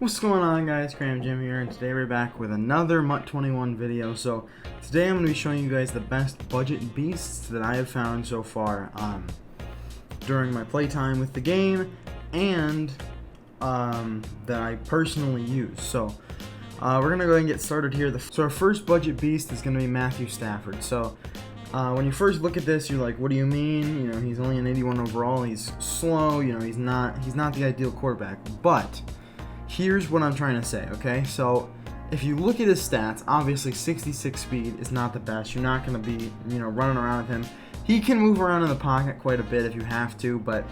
What's going on, guys? Cram Jim here, and today we're back with another MUT21 video. So today I'm going to be showing you guys the best budget beasts that I have found so far during my playtime with the game, and that I personally use. So we're going to go ahead and get started here. So our first budget beast is going to be Mathew Stafford. So when you first look at this, you're like, what do you mean? You know, he's only an 81 overall. He's slow. You know, he's not the ideal quarterback. But here's what I'm trying to say, okay? So if you look at his stats, obviously 66 speed is not the best. You're not going to be, running around with him. He can move around in the pocket quite a bit if you have to, but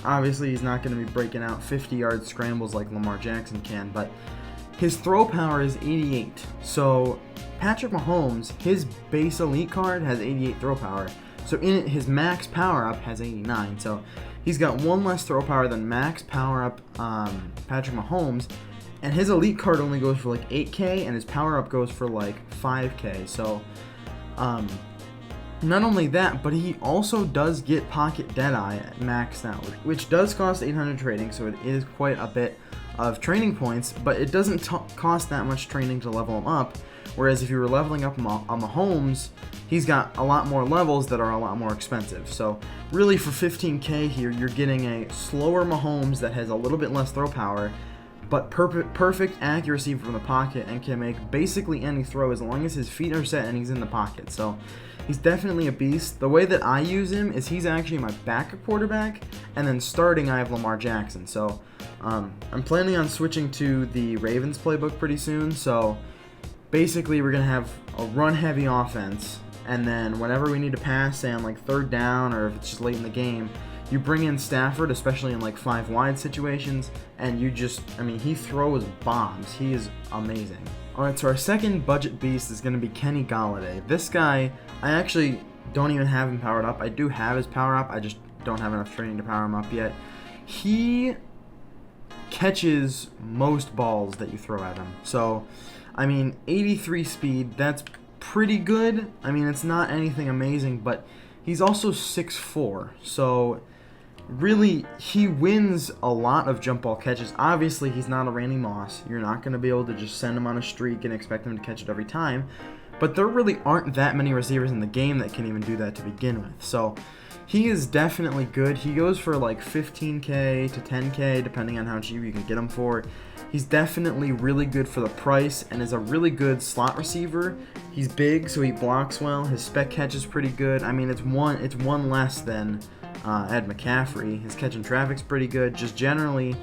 obviously he's not going to be breaking out 50-yard scrambles like Lamar Jackson can. But his throw power is 88. So Patrick Mahomes, his base elite card has 88 throw power. So in it, his max power up has 89. So he's got one less throw power than max power up Patrick Mahomes, and his elite card only goes for like 8K, and his power up goes for like 5K. So not only that, but he also does get pocket deadeye maxed out, which does cost 800 trading, so it is quite a bit of training points, but it doesn't cost that much training to level him up. Whereas if you were leveling up on Mahomes, he's got a lot more levels that are a lot more expensive. So really for 15K here, you're getting a slower Mahomes that has a little bit less throw power, but perfect accuracy from the pocket and can make basically any throw as long as his feet are set and he's in the pocket. So he's definitely a beast. The way that I use him is he's actually my backup quarterback, and then starting I have Lamar Jackson. So I'm planning on switching to the Ravens playbook pretty soon. So basically we're going to have a run-heavy offense, and then whenever we need to pass, say on like third down or if it's just late in the game, you bring in Stafford, especially in like 5-wide situations, and you just, he throws bombs. He is amazing. Alright, so our second budget beast is going to be Kenny Golladay. This guy, I actually don't even have him powered up. I do have his power up, I just don't have enough training to power him up yet. He catches most balls that you throw at him. So 83 speed, that's pretty good. It's not anything amazing, but he's also 6'4", so really he wins a lot of jump ball catches. Obviously, he's not a Randy Moss. You're not going to be able to just send him on a streak and expect him to catch it every time, but there really aren't that many receivers in the game that can even do that to begin with. So he is definitely good. He goes for like 15K to 10K, depending on how cheap you can get him for. He's definitely really good for the price and is a really good slot receiver. He's big, so he blocks well. His spec catch is pretty good. It's one less than Ed McCaffrey. His catch and traffic's pretty good. Just generally,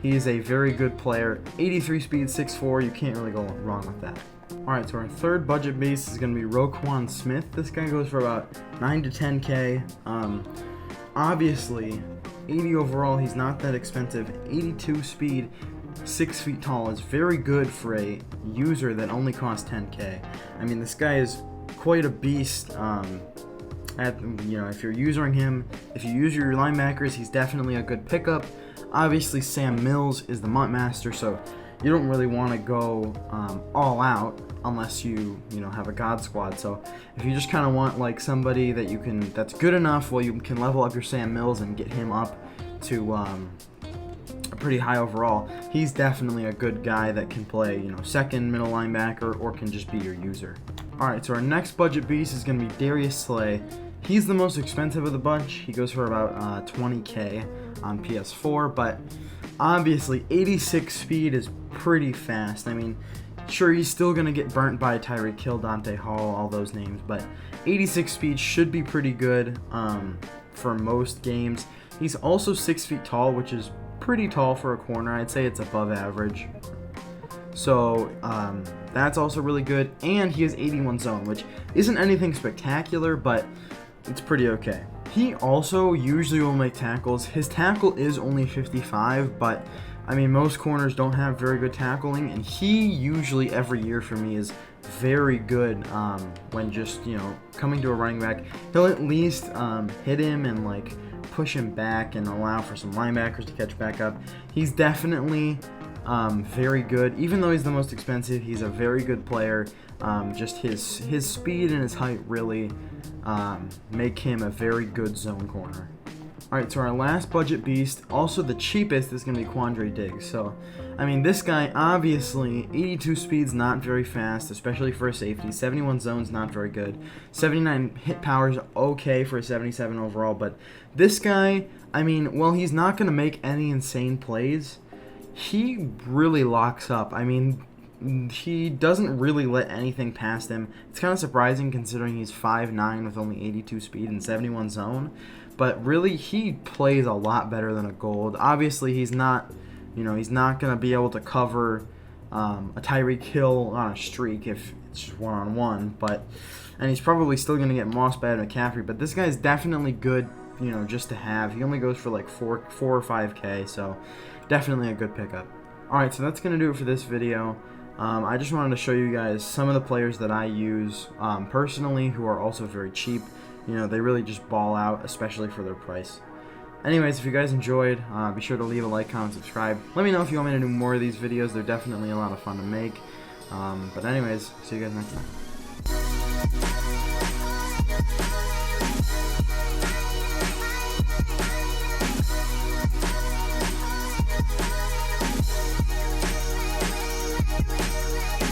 he is a very good player. 83 speed, 6'4", you can't really go wrong with that. Alright, so our third budget beast is going to be Roquan Smith. This guy goes for about 9 to 10K. Obviously, 80 overall, he's not that expensive. 82 speed, 6 feet tall is very good for a user that only costs 10K. This guy is quite a beast. If you're using him, if you use your linebackers, he's definitely a good pickup. Obviously, Sam Mills is the MUT master, so you don't really want to go all out unless you have a god squad. So if you just kind of want like somebody that's good enough, well, you can level up your Sam Mills and get him up to a pretty high overall. He's definitely a good guy that can play second middle linebacker or can just be your user. Alright, so our next budget beast is going to be Darius Slay. He's the most expensive of the bunch. He goes for about 20K on PS4, but obviously 86 speed is pretty fast. Sure, he's still going to get burnt by Tyreek Hill, Dante Hall, all those names, but 86 speed should be pretty good for most games. He's also 6 feet tall, which is pretty tall for a corner. I'd say it's above average. So that's also really good, and he has 81 zone, which isn't anything spectacular, but it's pretty okay. He also usually will make tackles. His tackle is only 55, but most corners don't have very good tackling, and he usually every year for me is very good when just coming to a running back. He'll at least hit him and like push him back and allow for some linebackers to catch back up. He's definitely very good. Even though he's the most expensive, he's a very good player. Just his speed and his height really make him a very good zone corner. Alright, so our last budget beast, also the cheapest, is going to be Quandre Diggs. So, I mean, this guy, obviously, 82 speed's not very fast, especially for a safety. 71 zone's not very good. 79 hit power's okay for a 77 overall, but this guy, I mean, well, he's not going to make any insane plays. He really locks up. I mean, he doesn't really let anything past him. It's kind of surprising considering he's 5'9" with only 82 speed and 71 zone. But really, he plays a lot better than a gold. Obviously, he's not, he's not going to be able to cover a Tyreek Hill on a streak if it's just one-on-one. And he's probably still going to get mossed by McCaffrey. But this guy's definitely good, just to have. He only goes for like 4 or 5K, so definitely a good pickup. Alright, so that's going to do it for this video. I just wanted to show you guys some of the players that I use personally who are also very cheap. They really just ball out, especially for their price. Anyways, if you guys enjoyed, be sure to leave a like, comment, subscribe. Let me know if you want me to do more of these videos. They're definitely a lot of fun to make. But anyways, see you guys next time.